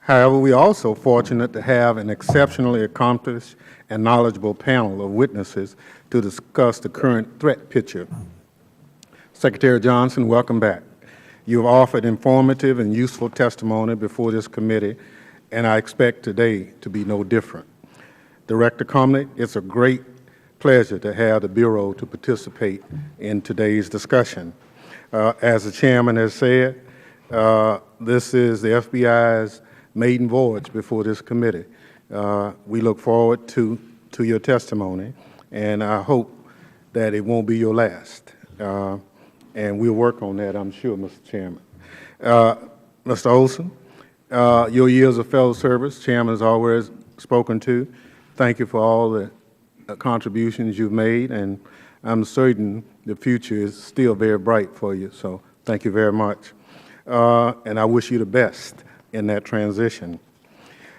However, we are also fortunate to have an exceptionally accomplished and knowledgeable panel of witnesses to discuss the current threat picture. Secretary Johnson, welcome back. You have offered informative and useful testimony before this committee, and I expect today to be no different. Director Comey, it's a great pleasure to have the Bureau to participate in today's discussion. As the chairman has said, this is the FBI's maiden voyage before this committee. We look forward to your testimony, and I hope that it won't be your last. And we'll work on that, I'm sure, Mr. Chairman. Mr. Olson, your years of federal service, Chairman has always spoken to. Thank you for all the contributions you've made, and I'm certain the future is still very bright for you, so thank you very much. And I wish you the best in that transition.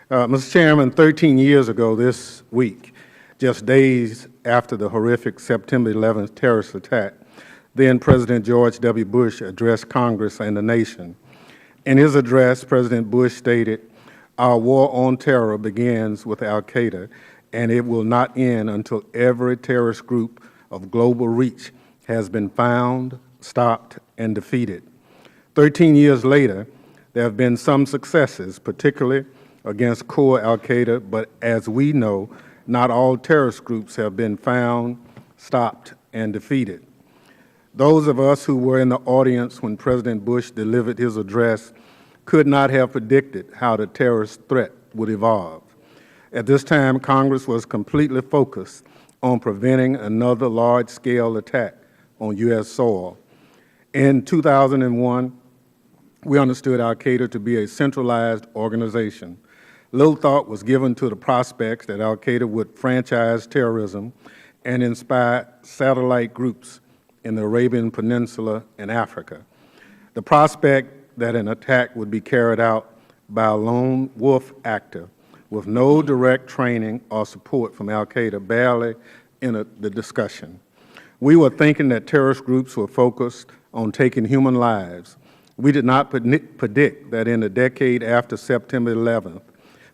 Mr. Chairman, 13 years ago this week, just days after the horrific September 11th terrorist attack, then President George W. Bush addressed Congress and the nation. In his address, President Bush stated, "Our war on terror begins with al-Qaeda, and it will not end until every terrorist group of global reach has been found, stopped, and defeated." 13 years later, there have been some successes, particularly against core al-Qaeda, but as we know, not all terrorist groups have been found, stopped, and defeated. Those of us who were in the audience when President Bush delivered his address could not have predicted how the terrorist threat would evolve. At this time, Congress was completely focused on preventing another large-scale attack on U.S. soil. In 2001, we understood al-Qaeda to be a centralized organization. Little thought was given to the prospects that al-Qaeda would franchise terrorism and inspire satellite groups in the Arabian Peninsula and Africa. The prospect that an attack would be carried out by a lone wolf actor with no direct training or support from al-Qaeda barely entered the discussion. We were thinking that terrorist groups were focused on taking human lives. We did not predict that in the decade after September 11th,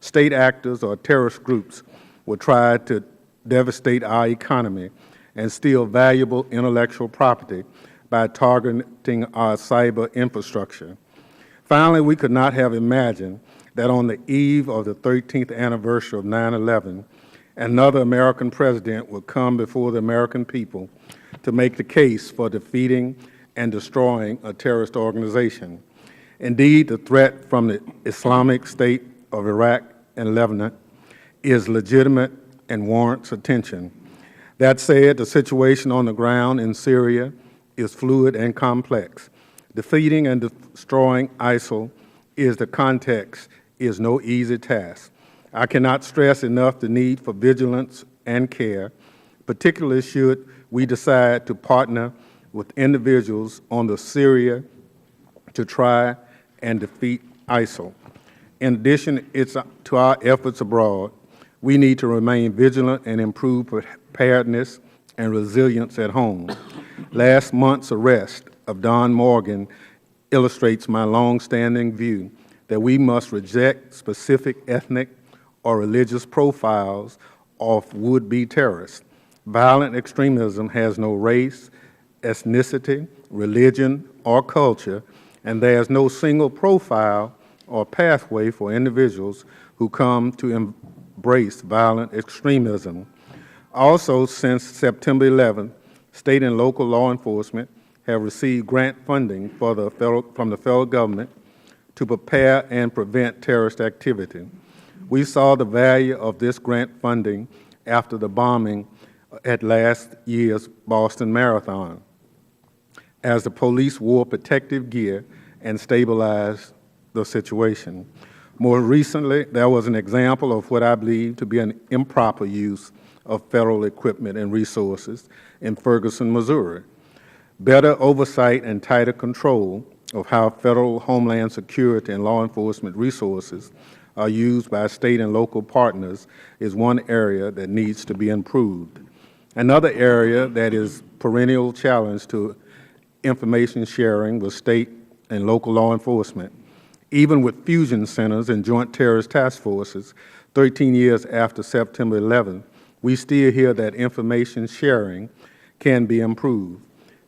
state actors or terrorist groups would try to devastate our economy and steal valuable intellectual property by targeting our cyber infrastructure. Finally, we could not have imagined that on the eve of the 13th anniversary of 9/11, another American president would come before the American people to make the case for defeating and destroying a terrorist organization. Indeed, the threat from the Islamic State of Iraq and Lebanon is legitimate and warrants attention. That said, the situation on the ground in Syria is fluid and complex. Defeating and destroying ISIL is no easy task. I cannot stress enough the need for vigilance and care, particularly should we decide to partner with individuals on the Syria to try and defeat ISIL. In addition to our efforts abroad, we need to remain vigilant and improve preparedness and resilience at home. Last month's arrest of Don Morgan illustrates my long-standing view that we must reject specific ethnic or religious profiles of would-be terrorists. Violent extremism has no race, ethnicity, religion, or culture, and there is no single profile or pathway for individuals who come to embrace violent extremism. Also, since September 11th, state and local law enforcement have received grant funding from the federal government to prepare and prevent terrorist activity. We saw the value of this grant funding after the bombing at last year's Boston Marathon, as the police wore protective gear and stabilized the situation. More recently, there was an example of what I believe to be an improper use of federal equipment and resources in Ferguson, Missouri. Better oversight and tighter control of how federal Homeland Security and law enforcement resources are used by state and local partners is one area that needs to be improved. Another area that is perennial challenge to information sharing with state and local law enforcement Even with fusion centers and joint terrorist task forces, 13 years after September 11th, we still hear that information sharing can be improved.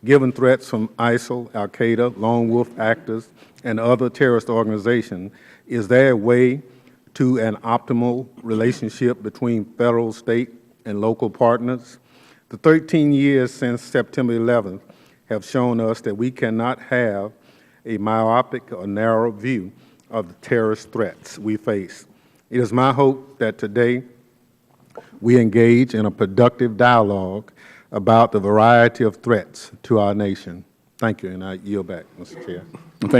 Given threats from ISIL, Al-Qaeda, lone wolf actors, and other terrorist organizations, is there a way to an optimal relationship between federal, state, and local partners? The 13 years since September 11th have shown us that we cannot have a myopic or narrow view of the terrorist threats we face. It is my hope that today we engage in a productive dialogue about the variety of threats to our nation. Thank you, and I yield back, Mr. Chair. Thank